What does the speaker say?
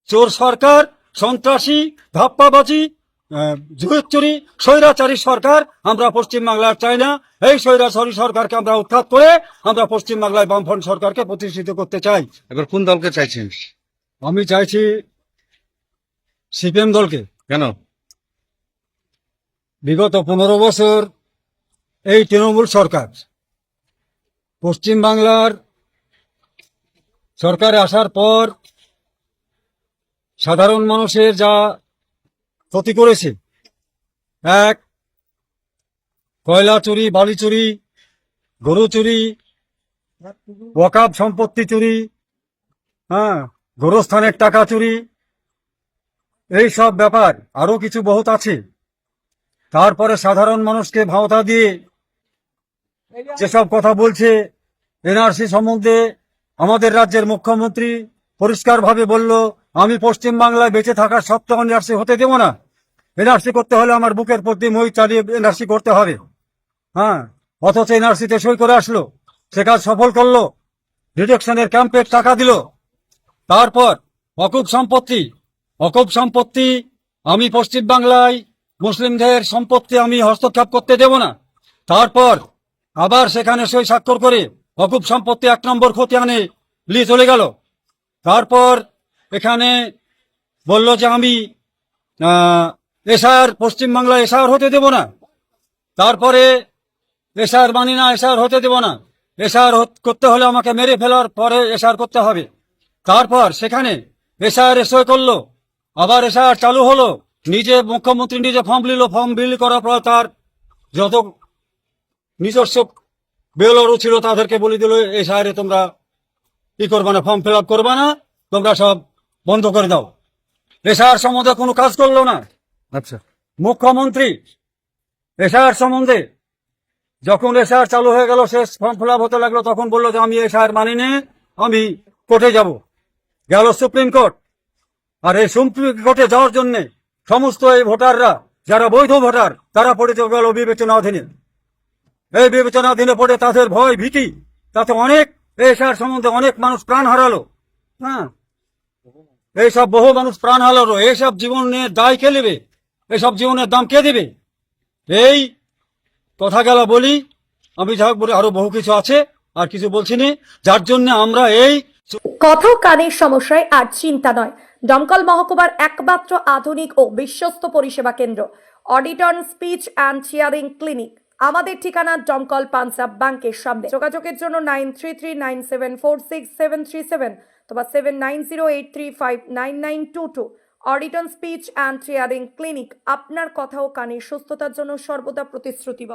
চোর সরকার, সন্ত্রাসী, ধাপ্পাবাজি, জুয়েচুরি, স্বৈরাচারী সরকার আমরা পশ্চিমবাংলার চাই না। এই স্বৈরাচারী সরকারকে আমরা উৎখাত করে আমরা পশ্চিমবাংলায় বামফ্রন্ট সরকারকে প্রতিষ্ঠিত করতে চাই। এবার কোন দলকে চাইছেন? আমি চাইছি সিপিএম দলকে। কেন? বিগত 15 বছর এই তৃণমূল সরকার পশ্চিমবাংলার সরকারে আসার পর সাধারণ মানুষের যা ক্ষতি করেছে, এক, কয়লা চুরি, বালি চুরি, গরু চুরি, ওয়াকাব সম্পত্তি চুরি, গোরস্থানের টাকা চুরি, এই সব ব্যাপার আরো কিছু বহুত আছে। তারপরে সাধারণ মানুষকে ভাওতা দিয়ে যেসব কথা বলছে, এনআরসি সম্বন্ধে আমাদের রাজ্যের মুখ্যমন্ত্রী পরিষ্কারভাবে বলল, আমি পশ্চিমবাংলায় বেঁচে থাকার সত্ত্বেও এনআরসি হতে দেব না। এনআরসি করতে হলে আমার বুকের প্রতি মই চালিয়ে এনআরসি করতে হবে। অথচ এনআরসিতে সই করে আসলো, সে কাজ সফল করলো, ডিডাকশনের ক্যাম্পের টাকা দিল। তারপর অকুপ সম্পত্তি আমি পশ্চিমবাংলায় মুসলিমদের সম্পত্তি আমি হস্তক্ষেপ করতে দেব না। তারপর আবার সেখানে সই স্বাক্ষর করে অকুপ সম্পত্তি 1 নম্বর খতিয়ানে নিয়ে চলে গেল। তারপর এখানে বলল যে আমি এসআর পশ্চিমবাংলা এসআর হতে দেব না। তারপরে এসআর মানি না, এসআর হতে দেব না, এসআর করতে হলে আমাকে মেরে ফেলার পরে এসআর করতে হবে। তারপর সেখানে এসআর সই করলো, আবার এসআর চালু হলো, নিজে মুখ্যমন্ত্রী নিজে ফর্ম নিল, ফর্ম বিলি করার পর তার যত নিজস্ব বেলরও ছিল তাদেরকে বলে দিল, এসআরে তোমরা কি করবা না, ফর্ম ফিল আপ করবা না, তোমরা সব বন্ধ করে দাও। এসআর সম্বন্ধে কোনো কাজ করলো না। আচ্ছা, মুখ্যমন্ত্রী এসআর সম্বন্ধে যখন এসআর চালু হয়ে গেল, শেষ ফর্ম ফিল আপ হতে লাগলো, তখন বললো যে আমি এসআর মানি নে, আমি কোর্টে যাব। গেল সুপ্রিম কোর্ট। আর এই সুপ্রিম কোর্টে যাওয়ার জন্য সমস্ত এই ভোটাররা যারা বৈধ ভোটার তারা পড়ে গেল বিবেচনাধীনে। এই বিবেচনাধীনে পড়ে তাদের ভয় ভীতি, তাতে অনেক এসআর সম্বন্ধে অনেক মানুষ প্রাণ হারালো। এইসব বহু মানুষ প্রাণ হারালো। এইসব জীবনের দায় কে নেবে? এইসব জীবনের দাম কে দেবে? এই কথা গেল বলি। আমি যা হোক বলি, আরো বহু কিছু আছে, আর কিছু বলছি না, যার জন্য আমরা এই কথা ও কানের সমস্যায় আর চিন্তা নয়। দমকল মহকুমার একমাত্র আধুনিক ও বিশ্বস্ত পরিষেবা কেন্দ্র অডিটন স্পিচ অ্যান্ড হিয়ারিং ক্লিনিক। আমাদের ঠিকানা দমকল পাঞ্জাব ব্যাংকের সামনে। যোগাযোগের জন্য 9339746737 অথবা 7908359922। অডিটন স্পিচ অ্যান্ড হিয়ারিং ক্লিনিক আপনার কথা ও কানের সুস্থতার জন্য সর্বদা প্রতিশ্রুতিবদ্ধ।